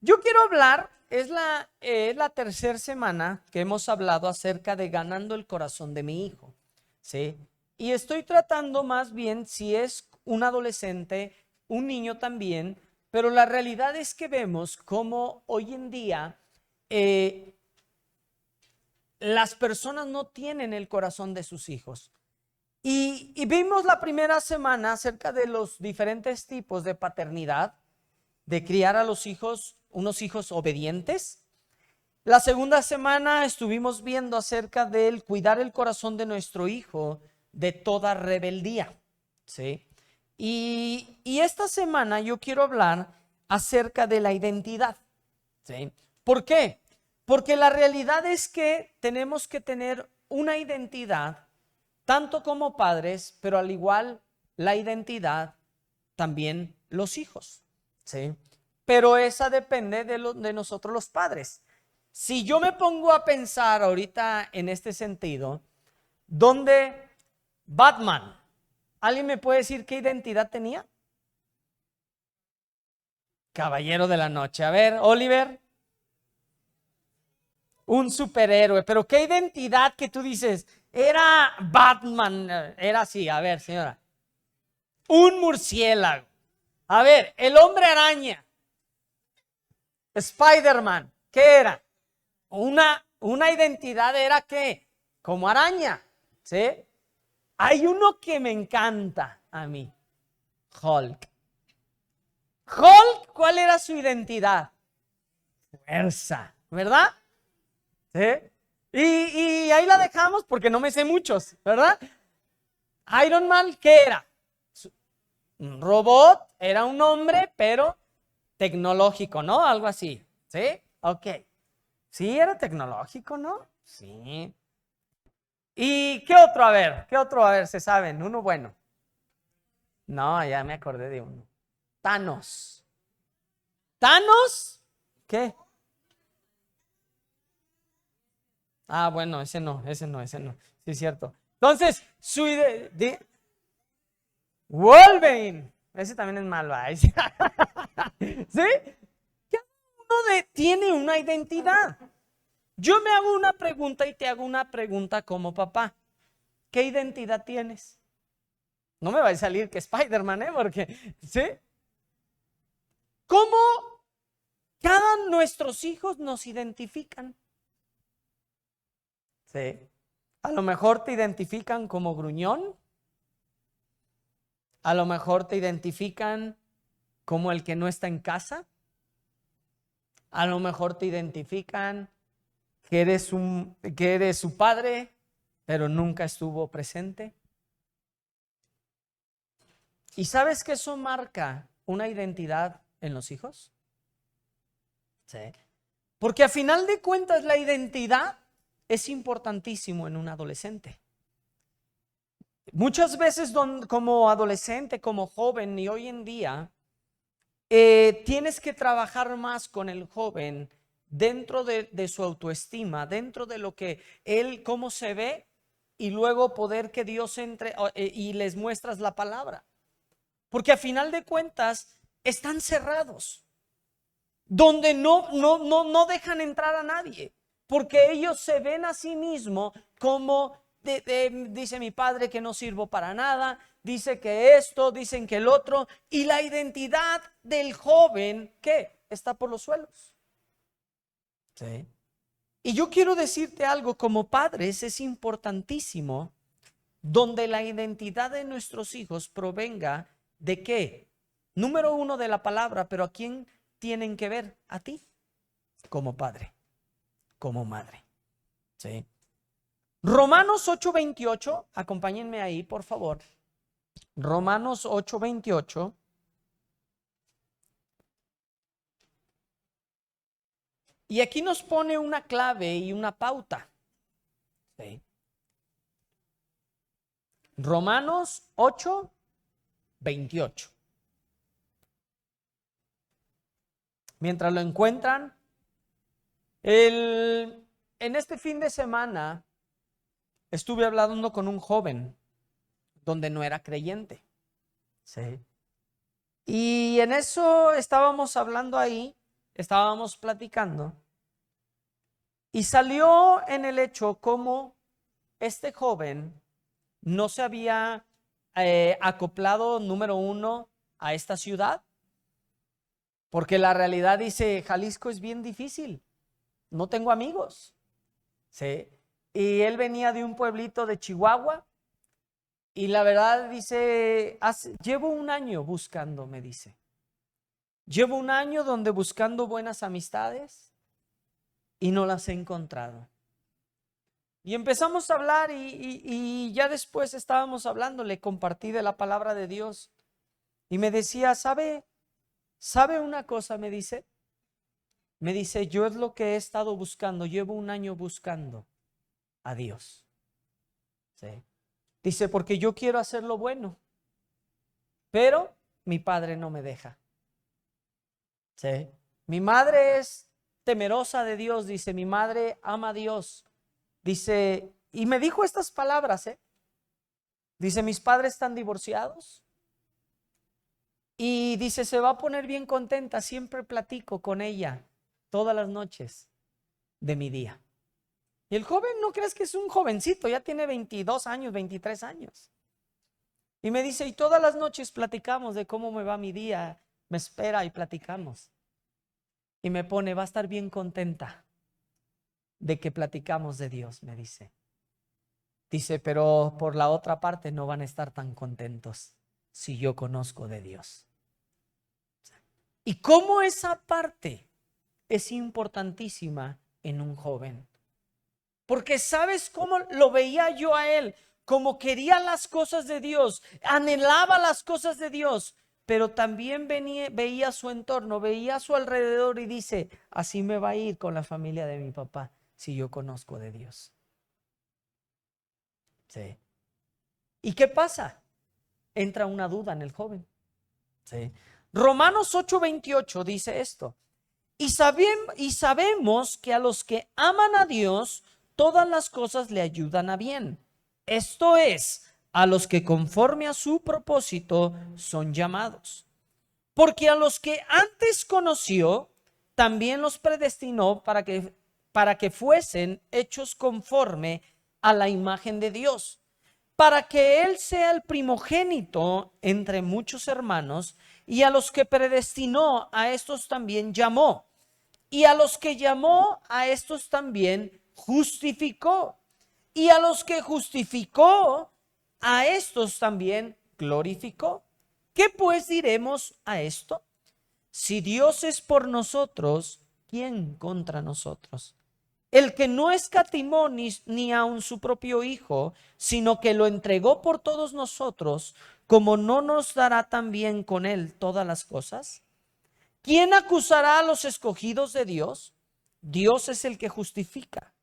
Yo quiero hablar, es la tercera semana que hemos hablado acerca de ganando el corazón de mi hijo, ¿sí? Y estoy tratando más bien si es un adolescente, un niño también, pero la realidad es que vemos cómo hoy en día eh, las personas no tienen el corazón de sus hijos. Y vimos la primera semana acerca de los diferentes tipos de paternidad, de criar a los hijos, unos hijos obedientes. La segunda semana estuvimos viendo acerca del cuidar el corazón de nuestro hijo de toda rebeldía, ¿sí? Y esta semana yo quiero hablar acerca de la identidad, ¿sí? ¿Por qué? Porque la realidad es que tenemos que tener una identidad, tanto como padres, pero al igual la identidad también los hijos, ¿sí? Pero esa depende de nosotros los padres. Si yo me pongo a pensar ahorita en este sentido, ¿dónde Batman? ¿Alguien me puede decir qué identidad tenía? Caballero de la noche. A ver, Oliver, un superhéroe, pero qué identidad que tú dices, era Batman, era así, a ver, señora, un murciélago. A ver, el hombre araña, Spider-Man, ¿qué era? Una identidad era que, como araña, ¿sí? Hay uno que me encanta a mí, Hulk. Hulk, ¿cuál era su identidad? Fuerza, ¿verdad? ¿Sí? Y ahí la dejamos porque no me sé muchos, ¿verdad? Iron Man, ¿qué era? Un robot, era un hombre, pero tecnológico, ¿no? Algo así, ¿sí? Ok. Sí, era tecnológico, ¿no? Sí. ¿Y qué otro? A ver, ¿qué otro? A ver, se saben, uno bueno. No, ya me acordé de uno. Thanos. ¿Thanos? ¿Qué? Ah, bueno, ese no, ese no, ese no. Sí, es cierto. Entonces, Wolverine. Ese también es malo. ¿Sí? Cada uno tiene una identidad. Yo me hago una pregunta y te hago una pregunta como papá. ¿Qué identidad tienes? No me va a salir que Spider-Man, ¿eh? Porque, ¿sí? ¿Cómo cada nuestros hijos nos identifican? Sí. A lo mejor te identifican como gruñón. A lo mejor te identifican como el que no está en casa. A lo mejor te identifican que eres su padre, pero nunca estuvo presente. ¿Y sabes que eso marca una identidad en los hijos? Sí. Porque a final de cuentas la identidad es importantísimo en un adolescente. Muchas veces como adolescente, como joven y hoy en día, tienes que trabajar más con el joven dentro de su autoestima, dentro de lo que él, cómo se ve, y luego poder que Dios entre y les muestras la palabra. Porque a final de cuentas están cerrados, donde no dejan entrar a nadie, porque ellos se ven a sí mismos como, dice mi padre que no sirvo para nada, dice que esto, dicen que el otro, y la identidad del joven, ¿qué? Está por los suelos. Sí. Y yo quiero decirte algo, como padres es importantísimo donde la identidad de nuestros hijos provenga de qué. Número uno, de la palabra, pero ¿a quién tienen que ver? A ti, como padre, como madre. ¿Sí? Romanos 8:28, acompáñenme ahí, por favor. Romanos 8:28. Y aquí nos pone una clave y una pauta. ¿Sí? Romanos 8:28. Mientras lo encuentran, en este fin de semana estuve hablando con un joven donde no era creyente. Sí. Y en eso estábamos hablando ahí. estábamos platicando y salió en el hecho como este joven no se había acoplado, número uno, a esta ciudad, porque la realidad dice, Jalisco es bien difícil, no tengo amigos, ¿sí? Y él venía de un pueblito de Chihuahua y la verdad dice, llevo un año buscando, me dice. Llevo un año donde buscando buenas amistades y no las he encontrado. Y empezamos a hablar y ya después estábamos hablando, le compartí de la palabra de Dios y me decía, ¿sabe una cosa? Me dice, yo es lo que he estado buscando, llevo un año buscando a Dios. ¿Sí? Dice, porque yo quiero hacer lo bueno, pero mi padre no me deja. ¿Sí? Mi madre es temerosa de Dios, dice, mi madre ama a Dios. Dice, y me dijo estas palabras, dice, mis padres están divorciados. Y dice, se va a poner bien contenta, siempre platico con ella todas las noches de mi día. Y el joven, no crees que es un jovencito, ya tiene 22 años, 23 años. Y me dice, y todas las noches platicamos de cómo me va mi día, me espera y platicamos. Y me pone, va a estar bien contenta de que platicamos de Dios, me dice. Dice, pero por la otra parte no van a estar tan contentos si yo conozco de Dios. Y cómo esa parte es importantísima en un joven. Porque ¿sabes cómo lo veía yo a él? Como quería las cosas de Dios, anhelaba las cosas de Dios, pero también veía su entorno, veía a su alrededor y dice, así me va a ir con la familia de mi papá si yo conozco de Dios. Sí. ¿Y qué pasa? Entra una duda en el joven. Sí. Romanos 8:28 dice esto. Y sabemos que a los que aman a Dios, todas las cosas le ayudan a bien. Esto es, a los que conforme a su propósito son llamados. Porque a los que antes conoció, también los predestinó para que fuesen hechos conforme a la imagen de Dios, para que Él sea el primogénito entre muchos hermanos, y a los que predestinó, a estos también llamó. Y a los que llamó, a estos también justificó. Y a los que justificó, a estos también glorificó. ¿Qué pues diremos a esto? Si Dios es por nosotros, ¿quién contra nosotros? El que no escatimó ni aun su propio Hijo, sino que lo entregó por todos nosotros, ¿cómo no nos dará también con él todas las cosas? ¿Quién acusará a los escogidos de Dios? Dios es el que justifica.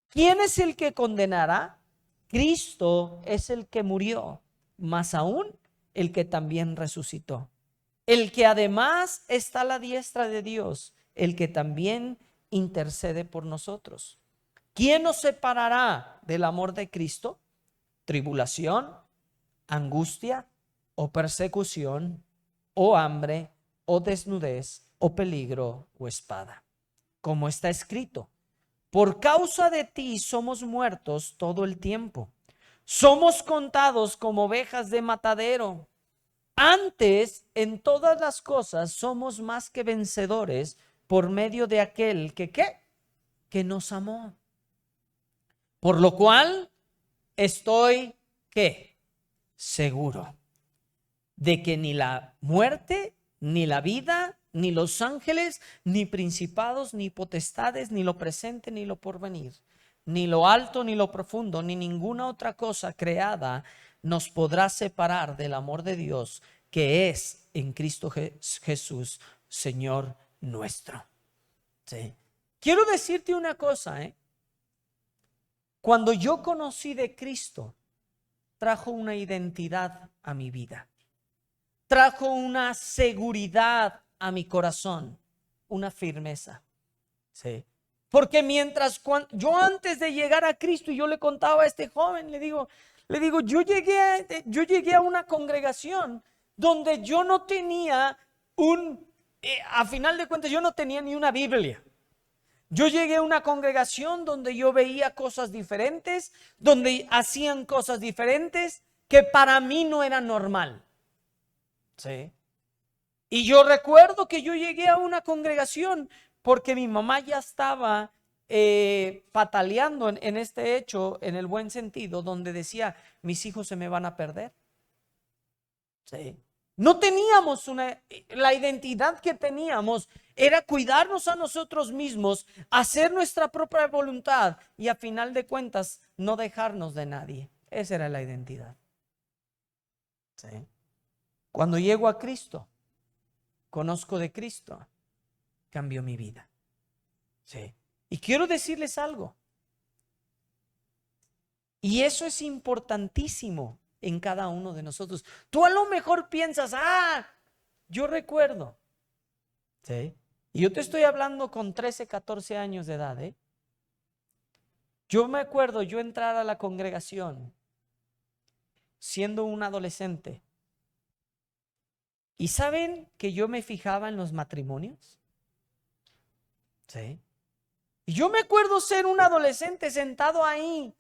¿Quién es el que condenará? Cristo es el que murió, más aún el que también resucitó. El que además está a la diestra de Dios, el que también intercede por nosotros. ¿Quién nos separará del amor de Cristo? ¿Tribulación, angustia o persecución o hambre o desnudez o peligro o espada? Como está escrito, por causa de ti somos muertos todo el tiempo. Somos contados como ovejas de matadero. Antes, en todas las cosas somos más que vencedores por medio de aquel que ¿qué? Que nos amó. Por lo cual estoy ¿qué? Seguro de que ni la muerte, ni la vida, ni los ángeles, ni principados, ni potestades, ni lo presente, ni lo porvenir, ni lo alto, ni lo profundo, ni ninguna otra cosa creada nos podrá separar del amor de Dios que es en Cristo Jesús, Señor nuestro. ¿Sí? Quiero decirte una cosa, Cuando yo conocí de Cristo, trajo una identidad a mi vida. Trajo una seguridad a mi corazón, una firmeza. Sí. Porque yo antes de llegar a Cristo, y yo le contaba a este joven, le digo, yo llegué a una congregación donde yo no tenía a final de cuentas yo no tenía ni una Biblia. Yo llegué a una congregación donde yo veía cosas diferentes, donde hacían cosas diferentes que para mí no era normal. ¿Sí? Y yo recuerdo que yo llegué a una congregación porque mi mamá ya estaba pataleando en este hecho, en el buen sentido, donde decía, mis hijos se me van a perder. Sí. No teníamos la identidad que teníamos era cuidarnos a nosotros mismos, hacer nuestra propia voluntad y a final de cuentas no dejarnos de nadie. Esa era la identidad. Sí. Cuando llego a Cristo, conozco de Cristo, cambió mi vida. Sí. Y quiero decirles algo. Y eso es importantísimo en cada uno de nosotros. Tú a lo mejor piensas, yo recuerdo. ¿Sí? Y yo te estoy hablando con 13, 14 años de edad. Yo me acuerdo yo entrar a la congregación siendo un adolescente. ¿Y saben que yo me fijaba en los matrimonios? ¿Sí? Y yo me acuerdo ser un adolescente sentado ahí.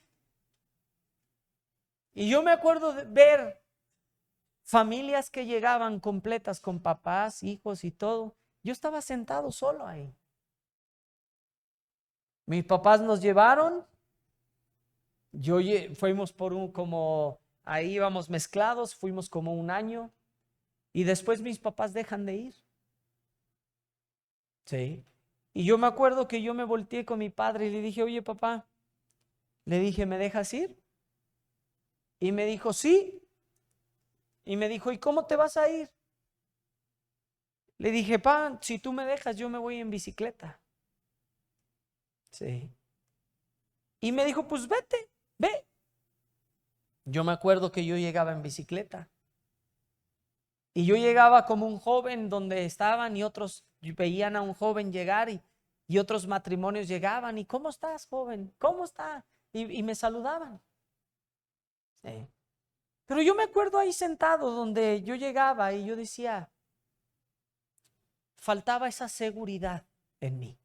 Y yo me acuerdo de ver familias que llegaban completas con papás, hijos y todo. Yo estaba sentado solo ahí. Mis papás nos llevaron. Fuimos como ahí íbamos mezclados, fuimos como un año. Y después mis papás dejan de ir. Sí. Y yo me acuerdo que yo me volteé con mi padre y le dije, oye papá, le dije, ¿me dejas ir? Y me dijo, sí. Y me dijo, ¿y cómo te vas a ir? Le dije, pa, si tú me dejas, yo me voy en bicicleta. Sí. Y me dijo, pues vete, ve. Yo me acuerdo que yo llegaba en bicicleta. Y yo llegaba como un joven donde estaban y otros veían a un joven llegar y otros matrimonios llegaban. ¿Y cómo estás, joven? ¿Cómo está? Y me saludaban. Sí. Pero yo me acuerdo ahí sentado donde yo llegaba y yo decía, faltaba esa seguridad en mí.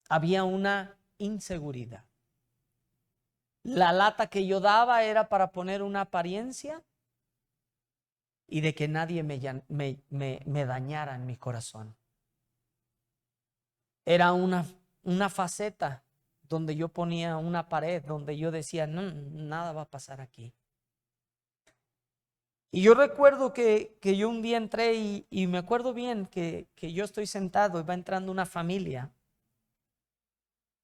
Había una inseguridad. La lata que yo daba era para poner una apariencia y de que nadie me dañara en mi corazón. Era una faceta donde yo ponía una pared, donde yo decía, no, nada va a pasar aquí. Y yo recuerdo que yo un día entré y me acuerdo bien que yo estoy sentado y va entrando una familia.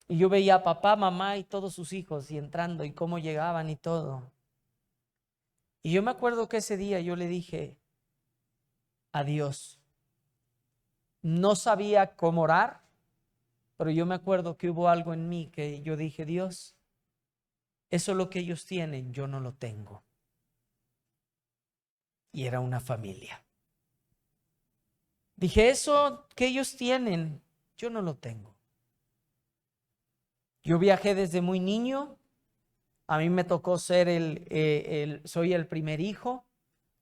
Y yo veía a papá, mamá y todos sus hijos y entrando y cómo llegaban y todo. Y yo me acuerdo que ese día yo le dije a Dios, no sabía cómo orar, pero yo me acuerdo que hubo algo en mí que yo dije, Dios, eso es lo que ellos tienen, yo no lo tengo. Y era una familia. Dije, eso que ellos tienen, yo no lo tengo. Yo viajé desde muy niño. A mí me tocó ser soy el primer hijo,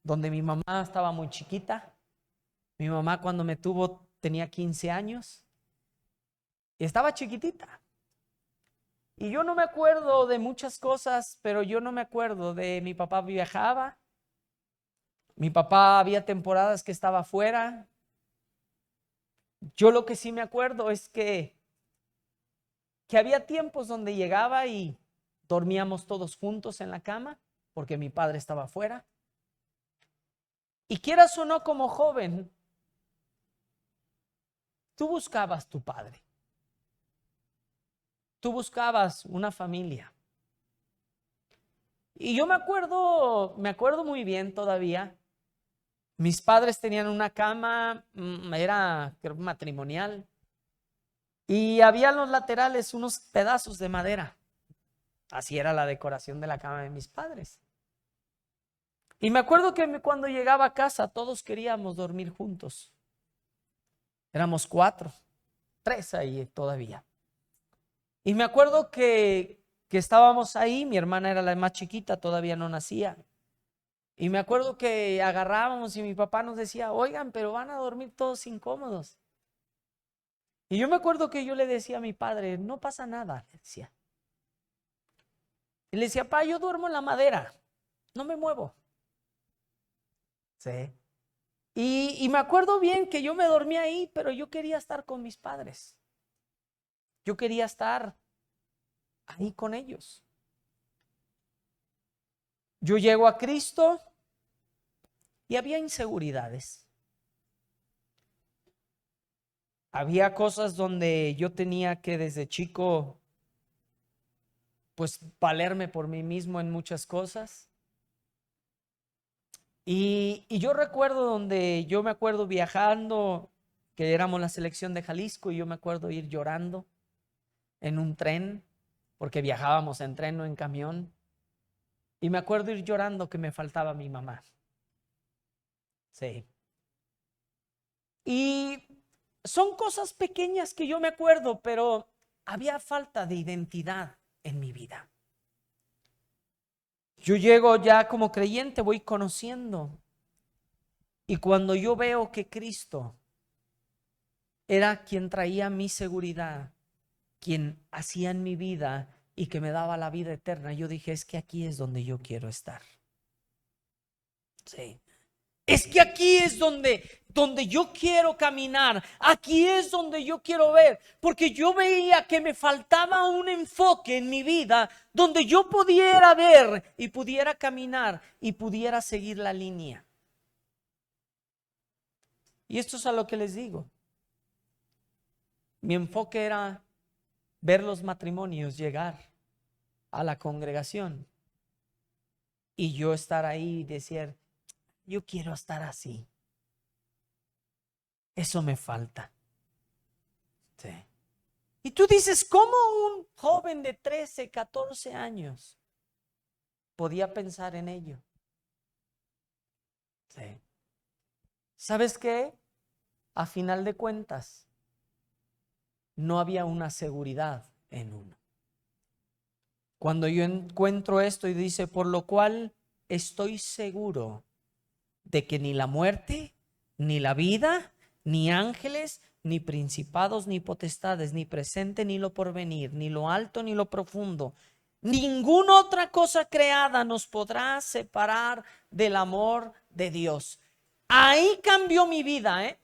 donde mi mamá estaba muy chiquita. Mi mamá cuando me tuvo tenía 15 años y estaba chiquitita. Y yo no me acuerdo de muchas cosas, pero yo no me acuerdo de mi papá viajaba. Mi papá había temporadas que estaba fuera. Yo lo que sí me acuerdo es que había tiempos donde llegaba y dormíamos todos juntos en la cama porque mi padre estaba afuera. Y quieras o no, como joven, tú buscabas tu padre. Tú buscabas una familia. Y yo me acuerdo muy bien todavía. Mis padres tenían una cama, era creo, matrimonial. Y había en los laterales unos pedazos de madera. Así era la decoración de la cama de mis padres. Y me acuerdo que cuando llegaba a casa todos queríamos dormir juntos. Éramos 4, 3 ahí todavía. Y me acuerdo que estábamos ahí, mi hermana era la más chiquita, todavía no nacía. Y me acuerdo que agarrábamos y mi papá nos decía, oigan, pero van a dormir todos incómodos. Y yo me acuerdo que yo le decía a mi padre, no pasa nada, le decía. Y le decía, pa, yo duermo en la madera, no me muevo. Sí. Y me acuerdo bien que yo me dormía ahí, pero yo quería estar con mis padres. Yo quería estar ahí con ellos. Yo llego a Cristo y había inseguridades. Había cosas donde yo tenía que desde chico, pues, valerme por mí mismo en muchas cosas. Y yo recuerdo donde yo me acuerdo viajando, que éramos la selección de Jalisco, y yo me acuerdo ir llorando en un tren, porque viajábamos en tren, no en camión. Y me acuerdo ir llorando que me faltaba mi mamá. Sí. Y son cosas pequeñas que yo me acuerdo, pero había falta de identidad en mi vida. Yo llego ya como creyente, voy conociendo. Y cuando yo veo que Cristo era quien traía mi seguridad, quien hacía en mi vida y que me daba la vida eterna, yo dije, es que aquí es donde yo quiero estar. Sí. Es que aquí es donde yo quiero caminar, aquí es donde yo quiero ver, porque yo veía que me faltaba un enfoque en mi vida donde yo pudiera ver y pudiera caminar y pudiera seguir la línea. Y esto es a lo que les digo. Mi enfoque era ver los matrimonios llegar a la congregación y yo estar ahí y decir, yo quiero estar así. Eso me falta. Sí. Y tú dices, ¿cómo un joven de 13, 14 años podía pensar en ello? Sí. ¿Sabes qué? A final de cuentas, no había una seguridad en uno. Cuando yo encuentro esto y dice, por lo cual estoy seguro de que ni la muerte, ni la vida, ni ángeles, ni principados, ni potestades, ni presente, ni lo porvenir, ni lo alto, ni lo profundo, ninguna otra cosa creada nos podrá separar del amor de Dios. Ahí cambió mi vida, ¿eh?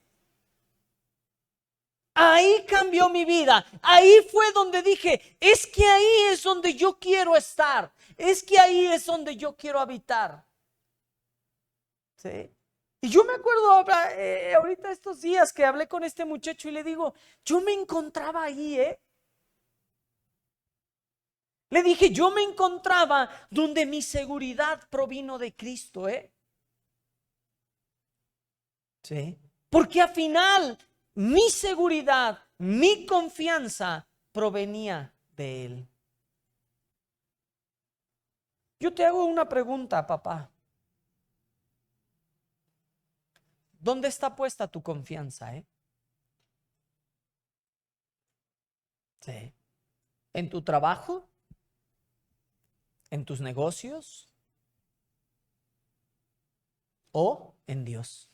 Ahí cambió mi vida. Ahí fue donde dije, es que ahí es donde yo quiero estar. Es que ahí es donde yo quiero habitar. ¿Sí? Y yo me acuerdo ahorita estos días que hablé con este muchacho y le digo, yo me encontraba ahí, ¿eh? Le dije, yo me encontraba donde mi seguridad provino de Cristo, ¿eh? Sí. Porque al final mi seguridad, mi confianza provenía de Él. Yo te hago una pregunta, papá. ¿Dónde está puesta tu confianza, eh? Sí. ¿En tu trabajo? ¿En tus negocios? ¿O en Dios?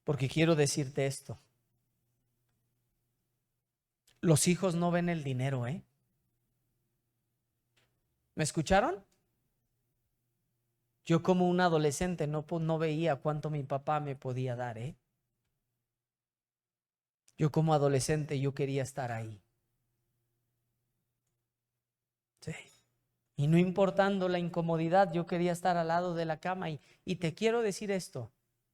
Porque quiero decirte esto. Los hijos no ven el dinero, ¿eh? ¿Me escucharon? Yo como un adolescente no veía cuánto mi papá me podía dar, ¿eh? Yo como adolescente yo quería estar ahí. Sí. Y no importando la incomodidad, yo quería estar al lado de la cama. Y te quiero decir esto,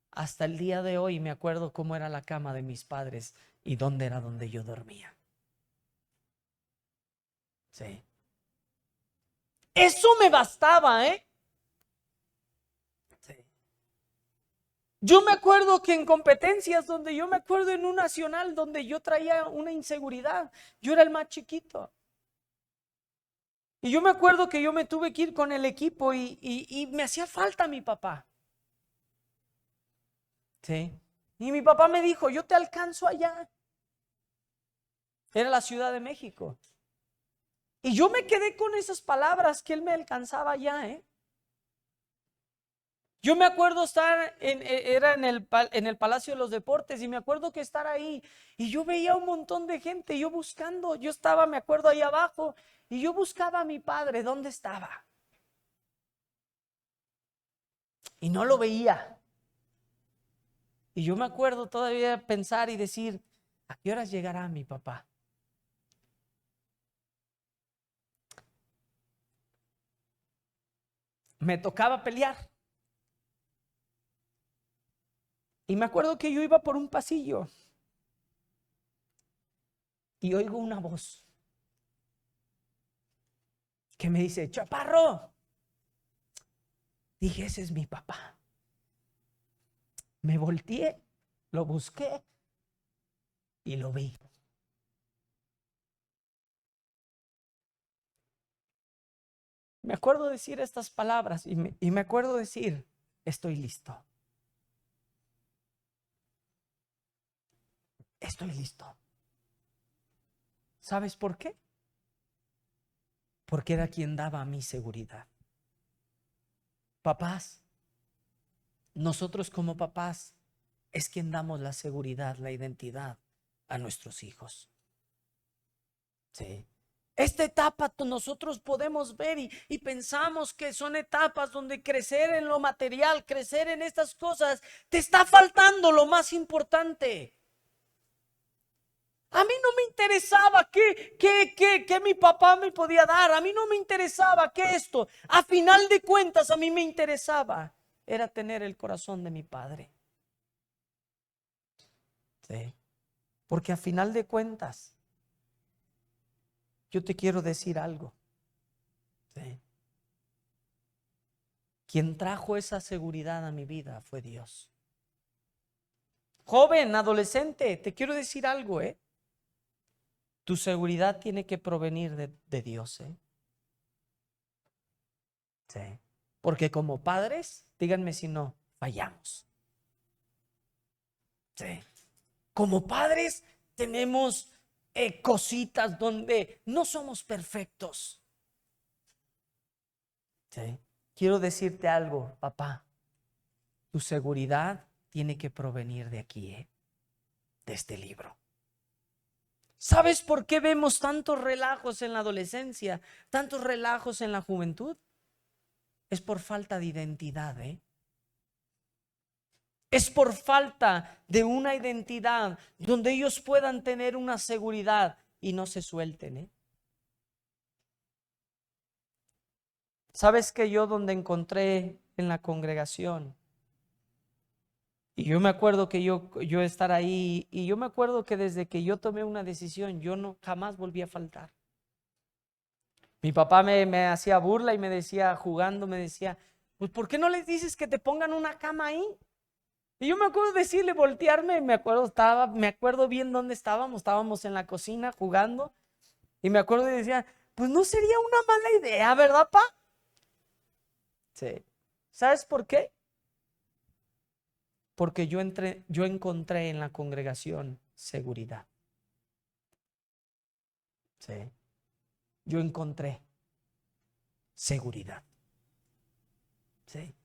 hasta el día de hoy me acuerdo cómo era la cama de mis padres y dónde era donde yo dormía. Sí. Eso me bastaba, ¿eh? Sí. Yo me acuerdo que en competencias donde yo me acuerdo en un nacional donde yo traía una inseguridad, yo era el más chiquito. Y yo me acuerdo que yo me tuve que ir con el equipo y me hacía falta mi papá. Sí. Y mi papá me dijo, yo te alcanzo allá. Era la Ciudad de México. Y yo me quedé con esas palabras que él me alcanzaba allá, ¿eh? Yo me acuerdo estar, era en el Palacio de los Deportes, y me acuerdo que estar ahí y yo veía un montón de gente, yo buscando, yo estaba, me acuerdo, ahí abajo, y yo buscaba a mi padre, ¿dónde estaba? Y no lo veía. Y yo me acuerdo todavía pensar y decir, ¿a qué horas llegará mi papá? Me tocaba pelear. Y me acuerdo que yo iba por un pasillo y oigo una voz que me dice, Chaparro. Dije, ese es mi papá. Me volteé, lo busqué y lo vi. Me acuerdo decir estas palabras y me acuerdo decir, estoy listo. Estoy listo. ¿Sabes por qué? Porque era quien daba mi seguridad. Papás, nosotros como papás es quien damos la seguridad, la identidad a nuestros hijos. Sí. Esta etapa nosotros podemos ver y pensamos que son etapas donde crecer en lo material, crecer en estas cosas, te está faltando lo más importante. A mí no me interesaba qué mi papá me podía dar. A mí no me interesaba que esto. A final de cuentas, a mí me interesaba. Era tener el corazón de mi padre. Sí. Porque a final de cuentas, yo te quiero decir algo. Sí. Quien trajo esa seguridad a mi vida fue Dios. Joven, adolescente, te quiero decir algo, ¿eh? Tu seguridad tiene que provenir de Dios, ¿eh? Sí. Porque como padres, díganme si no, fallamos. Sí. Como padres tenemos cositas donde no somos perfectos. Sí. Quiero decirte algo, papá. Tu seguridad tiene que provenir de aquí, de este libro. ¿Sabes por qué vemos tantos relajos en la adolescencia, tantos relajos en la juventud? Es por falta de identidad, ¿eh? Es por falta de una identidad donde ellos puedan tener una seguridad y no se suelten, ¿eh? ¿Sabes que yo donde encontré en la congregación? Y yo me acuerdo que yo estar ahí, y yo me acuerdo que desde que yo tomé una decisión, yo no jamás volví a faltar. Mi papá me hacía burla y me decía, jugando, me decía, pues ¿por qué no les dices que te pongan una cama ahí? Y yo me acuerdo decirle, voltearme, me acuerdo bien dónde estábamos en la cocina jugando, y me acuerdo y decía, pues no sería una mala idea, ¿verdad, pa? Sí. ¿Sabes por qué? Porque yo encontré en la congregación seguridad. Sí. Yo encontré seguridad. Sí.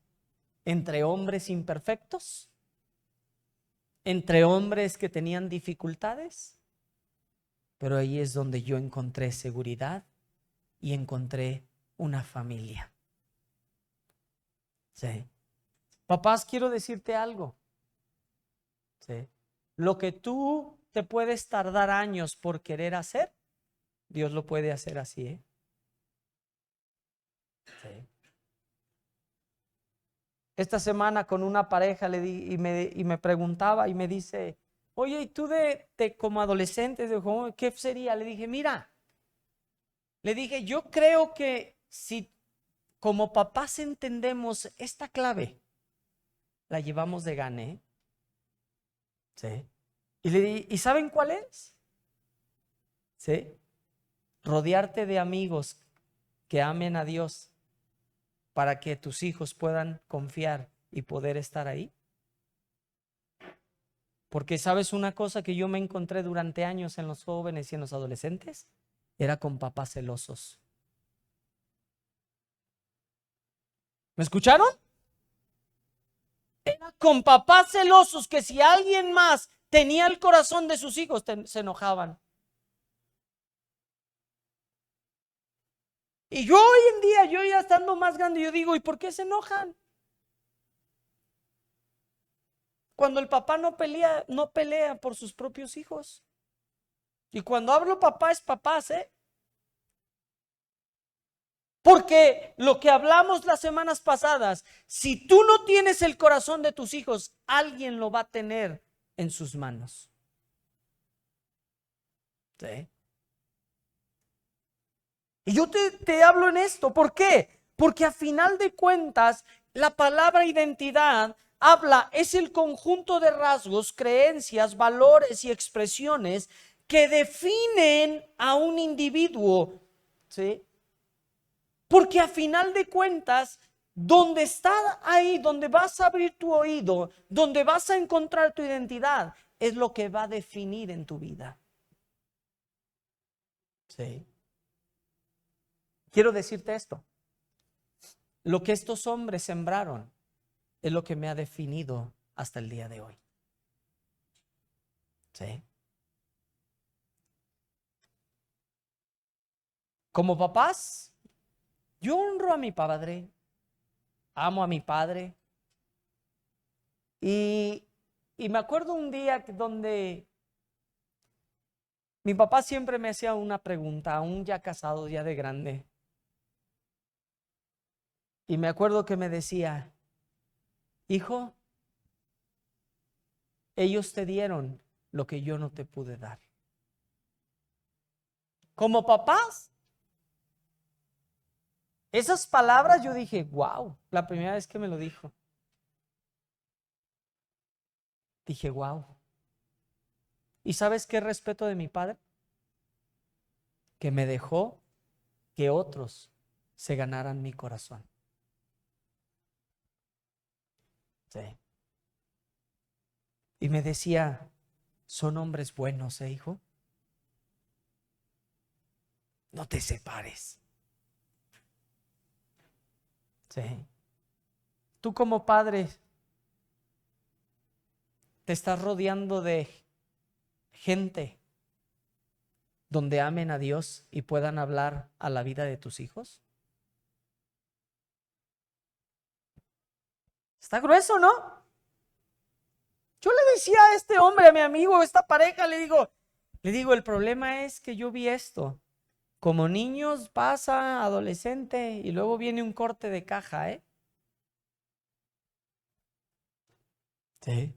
Entre hombres imperfectos, entre hombres que tenían dificultades, pero ahí es donde yo encontré seguridad y encontré una familia. Sí. Papás, quiero decirte algo. Sí. Lo que tú te puedes tardar años por querer hacer, Dios lo puede hacer así, ¿eh? Sí. Esta semana con una pareja le di y me preguntaba y me dice, oye, ¿y tú como adolescente, qué sería? Le dije, mira, le dije, yo creo que si como papás entendemos esta clave, la llevamos de gane, ¿eh? Sí. Y le di, ¿y saben cuál es? Sí. Rodearte de amigos que amen a Dios para que tus hijos puedan confiar y poder estar ahí. Porque sabes una cosa que yo me encontré durante años en los jóvenes y en los adolescentes, era con papás celosos. ¿Me escucharon? con papás celosos que si alguien más tenía el corazón de sus hijos, se enojaban. Y yo hoy en día, yo ya estando más grande, yo digo, ¿y por qué se enojan? Cuando el papá no pelea por sus propios hijos. Y cuando hablo papá es papás, ¿eh? Porque lo que hablamos las semanas pasadas, si tú no tienes el corazón de tus hijos, alguien lo va a tener en sus manos. ¿Sí? Y yo te hablo en esto, ¿por qué? Porque a final de cuentas, la palabra identidad es el conjunto de rasgos, creencias, valores y expresiones que definen a un individuo, ¿sí? Porque a final de cuentas, donde está ahí, donde vas a abrir tu oído, donde vas a encontrar tu identidad, es lo que va a definir en tu vida. Sí. Quiero decirte esto. Lo que estos hombres sembraron es lo que me ha definido hasta el día de hoy. Sí. Como papás, yo honro a mi padre, amo a mi padre. Y me acuerdo un día donde mi papá siempre me hacía una pregunta, aún ya casado, ya de grande. Y me acuerdo que me decía, hijo, ellos te dieron lo que yo no te pude dar. Como papás, esas palabras yo dije, wow, la primera vez que me lo dijo. Dije, wow. ¿Y sabes qué respeto de mi padre? Que me dejó que otros se ganaran mi corazón. Sí. Y me decía, son hombres buenos, hijo. No te separes. Sí. Tú como padre te estás rodeando de gente donde amen a Dios y puedan hablar a la vida de tus hijos. Está grueso, ¿no? Yo le decía a este hombre, a mi amigo, a esta pareja, le digo, el problema es que yo vi esto. Como niños pasa, adolescente, y luego viene un corte de caja, ¿eh? Sí.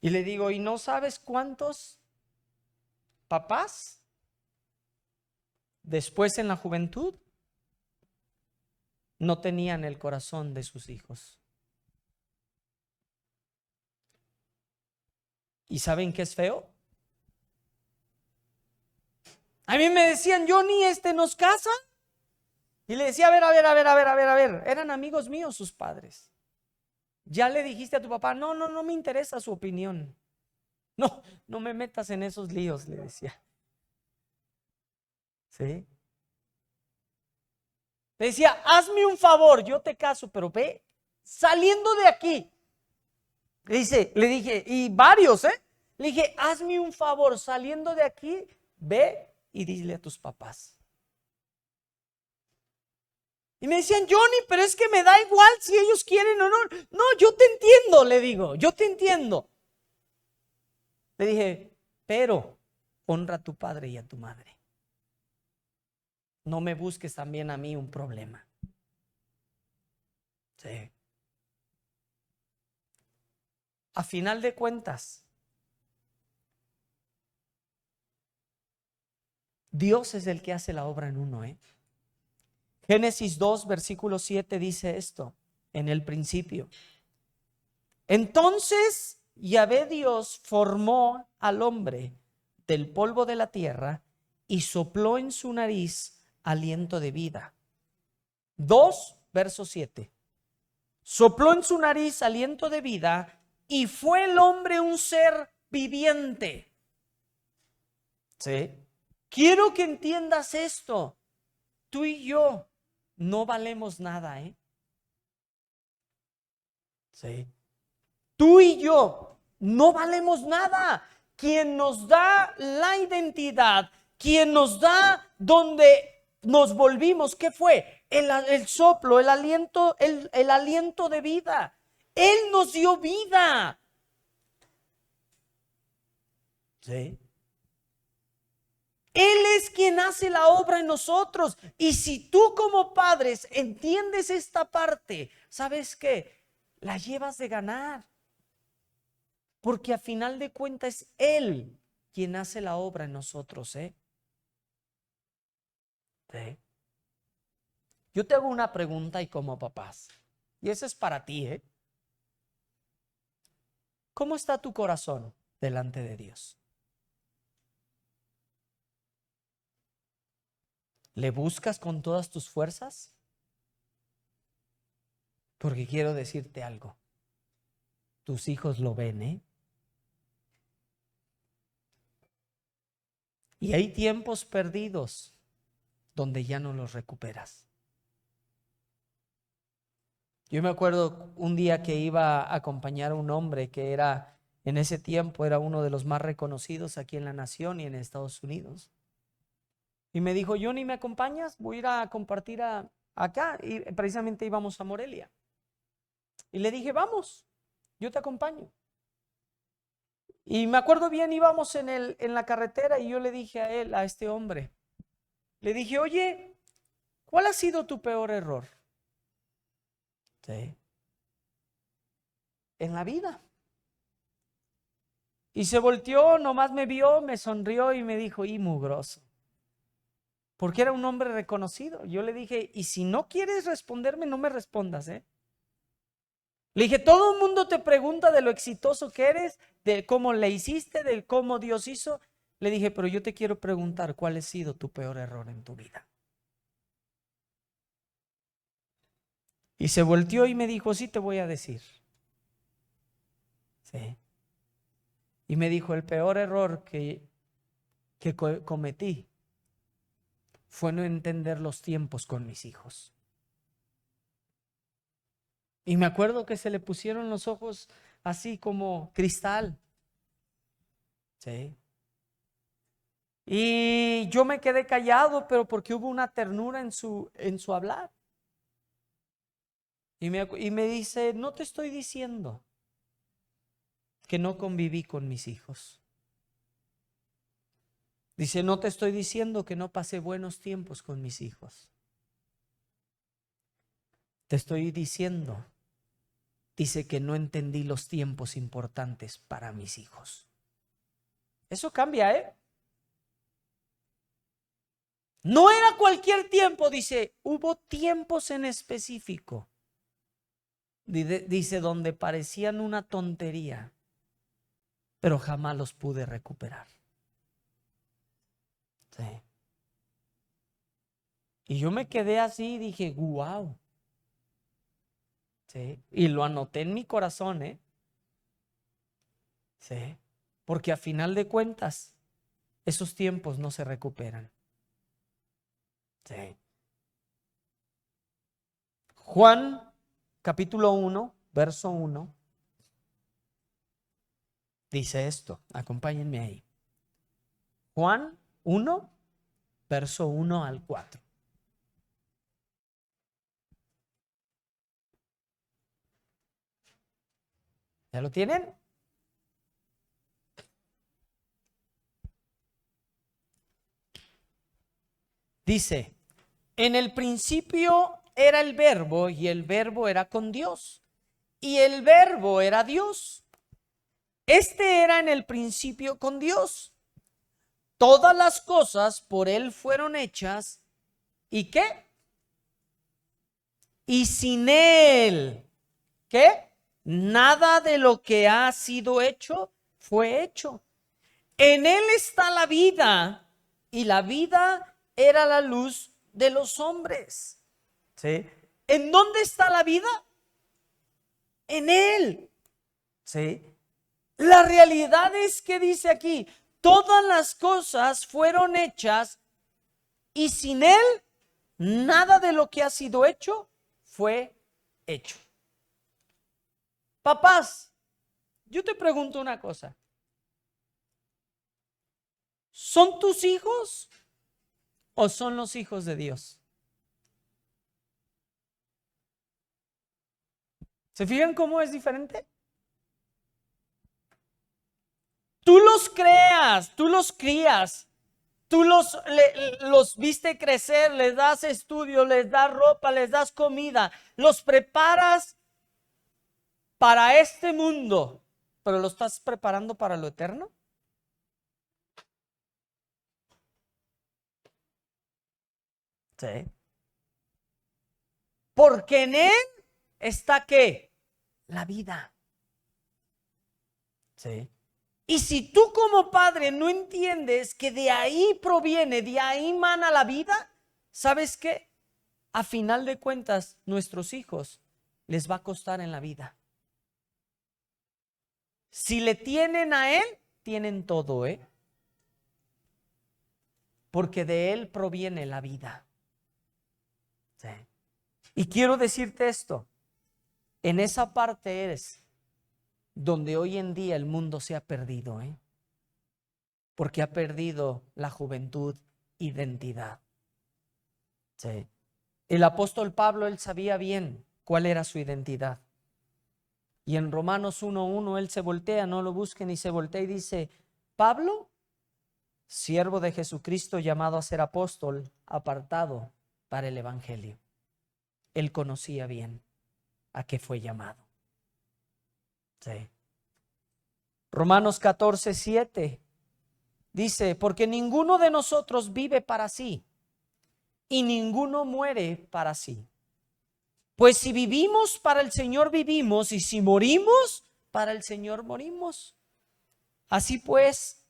Y le digo, ¿y no sabes cuántos papás después en la juventud no tenían el corazón de sus hijos? ¿Y saben qué es feo? A mí me decían, Johnny, nos casa. Y le decía, a ver. Eran amigos míos sus padres. Ya le dijiste a tu papá, no me interesa su opinión. No me metas en esos líos, le decía. ¿Sí? Le decía, hazme un favor, yo te caso, pero ve saliendo de aquí. Le dije, y varios, le dije, hazme un favor, saliendo de aquí, ve y dile a tus papás. Y me decían, Johnny, pero es que me da igual si ellos quieren o no. No, yo te entiendo, le digo, yo te entiendo. Le dije, pero honra a tu padre y a tu madre. No me busques también a mí un problema. Sí. A final de cuentas, Dios es el que hace la obra en uno, Génesis 2, versículo 7 dice esto, en el principio. Entonces Yahvé Dios formó al hombre del polvo de la tierra y sopló en su nariz aliento de vida. 2, verso 7. Sopló en su nariz aliento de vida y fue el hombre un ser viviente. ¿Sí? Quiero que entiendas esto. Tú y yo no valemos nada, ¿Sí? Tú y yo no valemos nada. Quien nos da la identidad, quien nos da donde nos volvimos, ¿qué fue? El soplo, el aliento de vida. Él nos dio vida. ¿Sí? Él es quien hace la obra en nosotros. Y si tú como padres entiendes esta parte, ¿sabes qué? La llevas de ganar. Porque a final de cuentas es Él quien hace la obra en nosotros, ¿eh? ¿Sí? Yo te hago una pregunta y como papás, y eso es para ti, ¿eh? ¿Cómo está tu corazón delante de Dios? ¿Le buscas con todas tus fuerzas? Porque quiero decirte algo. Tus hijos lo ven, ¿eh? Y hay tiempos perdidos donde ya no los recuperas. Yo me acuerdo un día que iba a acompañar a un hombre que era, en ese tiempo, era uno de los más reconocidos aquí en la nación y en Estados Unidos. Y me dijo, Johnny, ¿me acompañas? Voy a ir a compartir acá. Y precisamente íbamos a Morelia. Y le dije, vamos, yo te acompaño. Y me acuerdo bien, íbamos en la carretera y yo le dije a él, a este hombre, le dije, oye, ¿cuál ha sido tu peor error? Sí. En la vida. Y se volteó, nomás me vio, me sonrió y me dijo, y mugroso. Porque era un hombre reconocido. Yo le dije, y si no quieres responderme, no me respondas, ¿eh? Le dije, todo el mundo te pregunta de lo exitoso que eres, de cómo le hiciste, de cómo Dios hizo. Le dije, pero yo te quiero preguntar, ¿cuál ha sido tu peor error en tu vida? Y se volteó y me dijo, sí te voy a decir. Sí. Y me dijo, el peor error que cometí fue no entender los tiempos con mis hijos. Y me acuerdo que se le pusieron los ojos así como cristal. Sí. Y yo me quedé callado, pero porque hubo una ternura en su hablar. Y me dice, no te estoy diciendo que no conviví con mis hijos. Dice, no te estoy diciendo que no pasé buenos tiempos con mis hijos. Te estoy diciendo, dice que no entendí los tiempos importantes para mis hijos. Eso cambia, ¿eh? No era cualquier tiempo, dice, hubo tiempos en específico. Dice, donde parecían una tontería, pero jamás los pude recuperar. Sí. Y yo me quedé así y dije, wow. Sí. Y lo anoté en mi corazón, ¿eh? Sí. Porque a final de cuentas, esos tiempos no se recuperan. Sí. Juan, capítulo 1, verso 1, dice esto. Acompáñenme ahí. Juan 1, verso 1 al 4. ¿Ya lo tienen? Dice, en el principio era el verbo y el verbo era con Dios y el verbo era Dios. Este era en el principio con Dios. Todas las cosas por él fueron hechas. ¿Y qué? Y sin él, ¿qué? Nada de lo que ha sido hecho fue hecho. En él está la vida y la vida era la luz de los hombres. ¿Sí? ¿En dónde está la vida? En él. ¿Sí? La realidad es que dice aquí, todas las cosas fueron hechas y sin él nada de lo que ha sido hecho fue hecho. Papás, Yo te pregunto una cosa. ¿Son tus hijos o son los hijos de Dios? ¿Se fijan cómo es diferente? Tú los creas, tú los crías, tú los viste crecer, les das estudio, les das ropa, les das comida, los preparas para este mundo, pero ¿lo estás preparando para lo eterno? Sí. Porque en él está ¿qué? La vida. Sí. Y si tú como padre no entiendes que de ahí proviene, de ahí mana la vida, ¿sabes qué? A final de cuentas, nuestros hijos les va a costar en la vida. Si le tienen a él, tienen todo, ¿eh? Porque de él proviene la vida. Sí. Y quiero decirte esto, en esa parte eres donde hoy en día el mundo se ha perdido, ¿eh? Porque ha perdido la juventud identidad. Sí. El apóstol Pablo, él sabía bien cuál era su identidad. Y en Romanos 1:1 él se voltea, no lo busquen, y se voltea y dice, Pablo, siervo de Jesucristo, llamado a ser apóstol, apartado para el evangelio. Él conocía bien a qué fue llamado. Sí. Romanos 14:7 dice, porque ninguno de nosotros vive para sí y ninguno muere para sí. Pues si vivimos, para el Señor vivimos, y si morimos, para el Señor morimos. Así pues,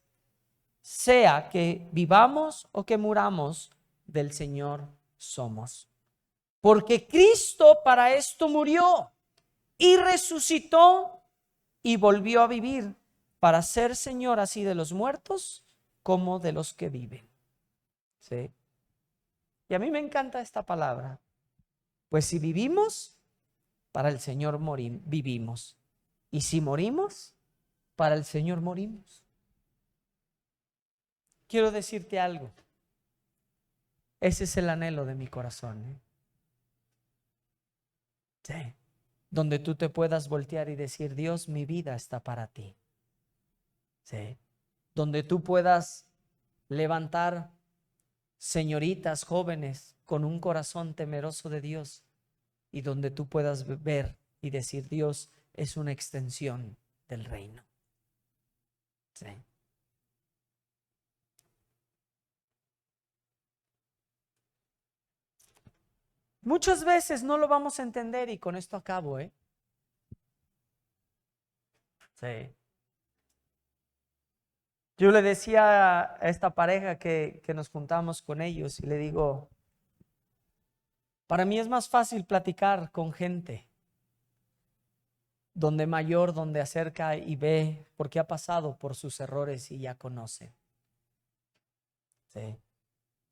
sea que vivamos o que muramos, del Señor somos. Porque Cristo para esto murió y resucitó y volvió a vivir, para ser Señor así de los muertos como de los que viven. ¿Sí? Y a mí me encanta esta palabra. Pues si vivimos, para el Señor vivimos. Y si morimos, para el Señor morimos. Quiero decirte algo. Ese es el anhelo de mi corazón, ¿eh? Sí. Donde tú te puedas voltear y decir, Dios, mi vida está para ti. Sí. Donde tú puedas levantar señoritas jóvenes con un corazón temeroso de Dios, y donde tú puedas ver y decir, Dios es una extensión del reino. Sí. Muchas veces no lo vamos a entender, y con esto acabo, ¿eh? Sí. Yo le decía a esta pareja que nos juntamos con ellos, y le digo, para mí es más fácil platicar con gente donde mayor, donde acerca y ve, porque ha pasado por sus errores y ya conoce. Sí.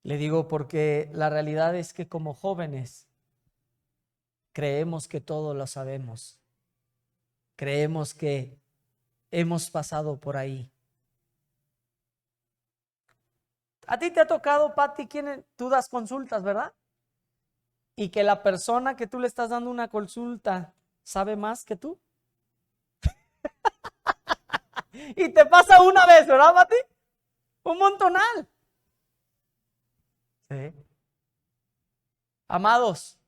Le digo porque la realidad es que como jóvenes creemos que todo lo sabemos. Creemos que hemos pasado por ahí. A ti te ha tocado, Pati, tú das consultas, ¿verdad? Y que la persona que tú le estás dando una consulta sabe más que tú. Y te pasa una vez, ¿verdad, Pati? Un montonal. Sí. Amados,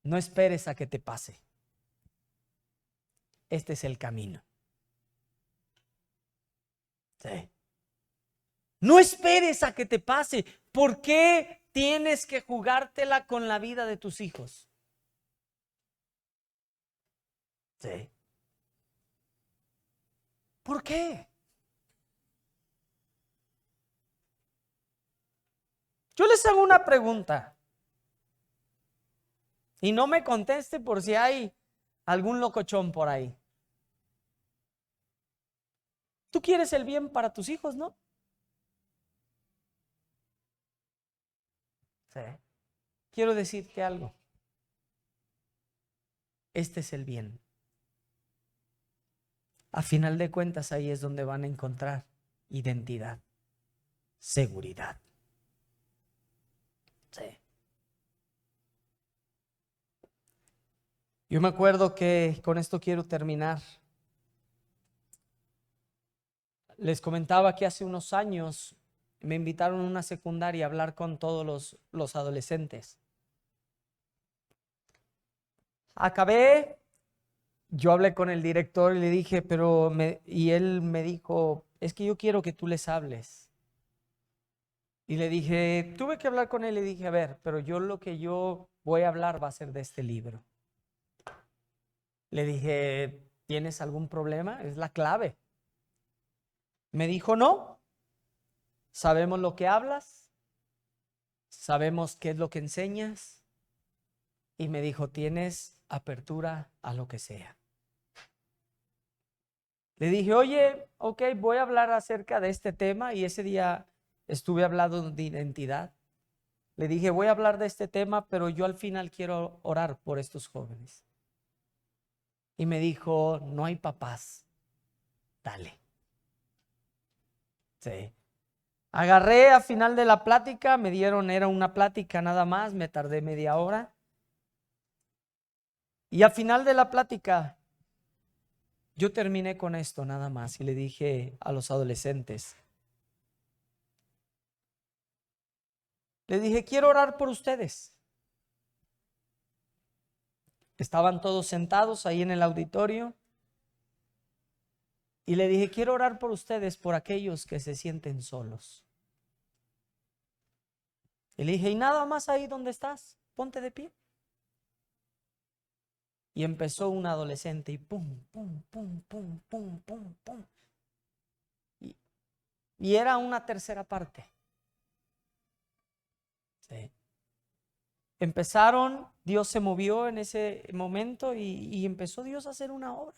no esperes a que te pase. Este es el camino. Sí. No esperes a que te pase. ¿Por qué tienes que jugártela con la vida de tus hijos? Sí. ¿Por qué? Yo les hago una pregunta y no me conteste por si hay algún locochón por ahí. Tú quieres el bien para tus hijos, ¿no? Sí. Quiero decirte algo. Este es el bien. a final de cuentas ahí es donde van a encontrar identidad, seguridad. Sí. Yo me acuerdo que con esto quiero terminar. Les comentaba que hace unos años me invitaron a una secundaria a hablar con todos los adolescentes. Acabé, yo hablé con el director y le dije, y él me dijo, es que yo quiero que tú les hables. Y le dije, tuve que hablar con él y le dije, a ver, pero lo que yo voy a hablar va a ser de este libro. Le dije, ¿tienes algún problema? Es la clave. Me dijo, no, sabemos lo que hablas, sabemos qué es lo que enseñas. Y me dijo, tienes apertura a lo que sea. Le dije, oye, ok, voy a hablar acerca de este tema. Y ese día estuve hablando de identidad. Le dije, voy a hablar de este tema, pero yo al final quiero orar por estos jóvenes. Y me dijo, no hay papás, dale. Sí. Agarré a final de la plática, me dieron, era una plática nada más, me tardé media hora. Y al final de la plática, yo terminé con esto nada más y le dije a los adolescentes, le dije, quiero orar por ustedes. Estaban todos sentados ahí en el auditorio y le dije, quiero orar por ustedes, por aquellos que se sienten solos. Y le dije, y nada más ahí donde estás, ponte de pie. Y empezó un adolescente y pum, pum, pum, pum, pum, pum, pum. Y era una tercera parte. Sí. Empezaron, Dios se movió en ese momento y empezó Dios a hacer una obra.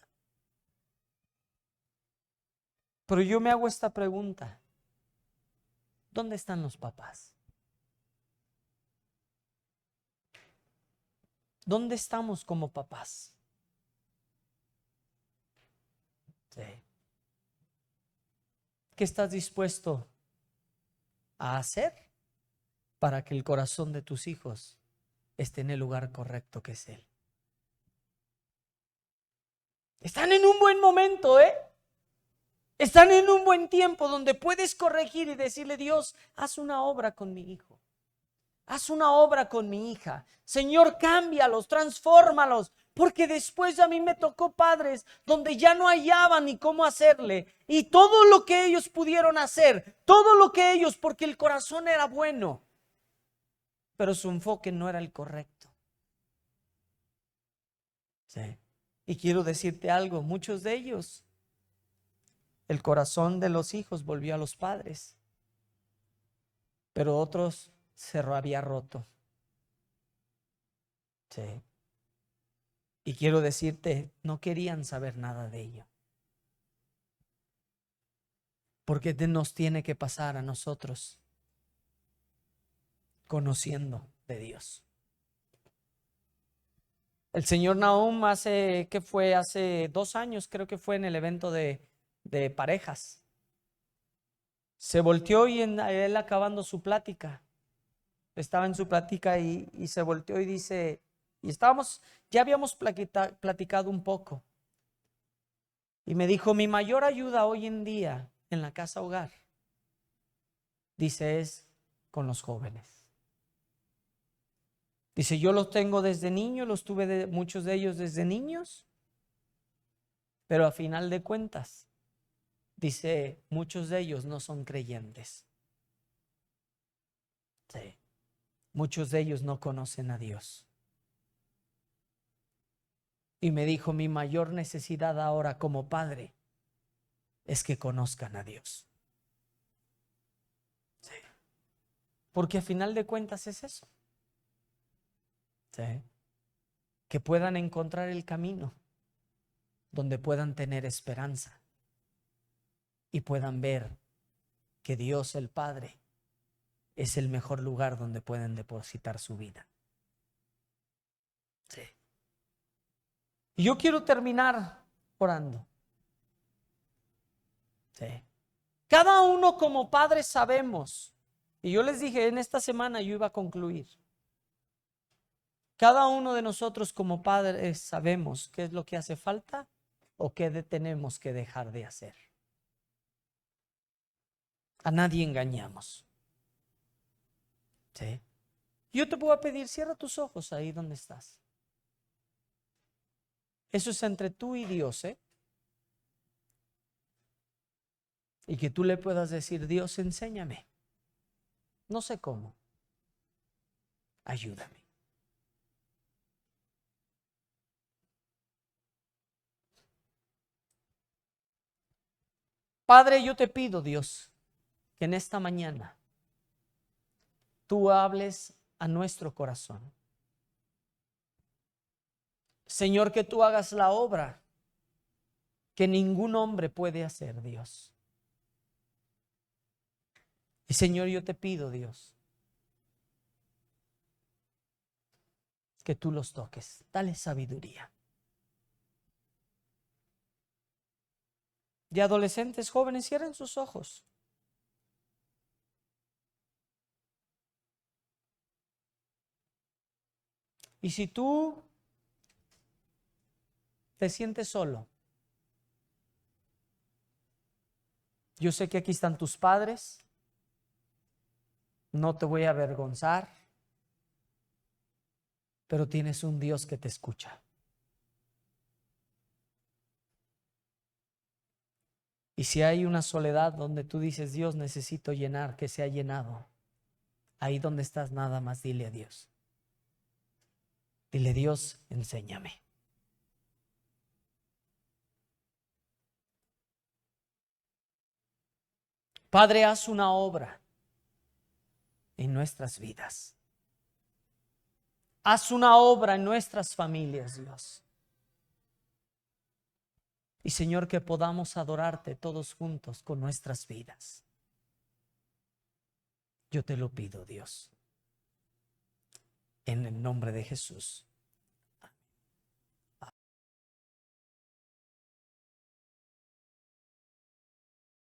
Pero yo me hago esta pregunta, ¿dónde están los papás? ¿Dónde estamos como papás? Sí. ¿Qué estás dispuesto a hacer para que el corazón de tus hijos esté en el lugar correcto que es Él? Están en un buen momento, Están en un buen tiempo donde puedes corregir y decirle, Dios, haz una obra con mi hijo. Haz una obra con mi hija. Señor, cámbialos, transfórmalos. Porque después a mí me tocó padres donde ya no hallaban ni cómo hacerle. Y todo lo que ellos pudieron hacer, todo lo que ellos, porque el corazón era bueno, pero su enfoque no era el correcto. Sí. Y quiero decirte algo, muchos de ellos, el corazón de los hijos volvió a los padres, pero otros se había roto. Sí. Y quiero decirte, no querían saber nada de ello. Porque nos tiene que pasar a nosotros conociendo de Dios. El señor Nahum hace 2 años, creo que fue en el evento de parejas. Se volteó y él acabando su plática, estaba en su plática y se volteó y dice, ya habíamos platicado un poco. Y me dijo, mi mayor ayuda hoy en día en la casa hogar, dice, es con los jóvenes. Dice, yo los tengo desde niños, los tuve muchos de ellos desde niños, pero a final de cuentas, dice, muchos de ellos no son creyentes. Sí. Muchos de ellos no conocen a Dios. Y me dijo, mi mayor necesidad ahora como padre es que conozcan a Dios. Sí. Porque a final de cuentas es eso. Sí. Que puedan encontrar el camino donde puedan tener esperanza y puedan ver que Dios el Padre es el mejor lugar donde pueden depositar su vida. Sí. Y yo quiero terminar orando. Sí. Cada uno como padres sabemos, y yo les dije en esta semana yo iba a concluir. Cada uno de nosotros como padres sabemos qué es lo que hace falta o qué tenemos que dejar de hacer. A nadie engañamos. ¿Sí? Yo te voy a pedir, cierra tus ojos ahí donde estás. Eso es entre tú y Dios, ¿eh? Y que tú le puedas decir, Dios, enséñame. No sé cómo. Ayúdame. Padre, yo te pido, Dios, que en esta mañana tú hables a nuestro corazón. Señor, que tú hagas la obra que ningún hombre puede hacer, Dios. Y Señor, yo te pido, Dios, que tú los toques. Dale sabiduría. De adolescentes, jóvenes, cierren sus ojos. Y si tú te sientes solo, yo sé que aquí están tus padres. No te voy a avergonzar, pero tienes un Dios que te escucha. Y si hay una soledad donde tú dices, Dios, necesito llenar, que sea llenado. Ahí donde estás, nada más dile a Dios. Dile, Dios, enséñame. Padre, haz una obra en nuestras vidas. Haz una obra en nuestras familias, Dios. Y Señor, que podamos adorarte todos juntos con nuestras vidas. Yo te lo pido, Dios, en el nombre de Jesús.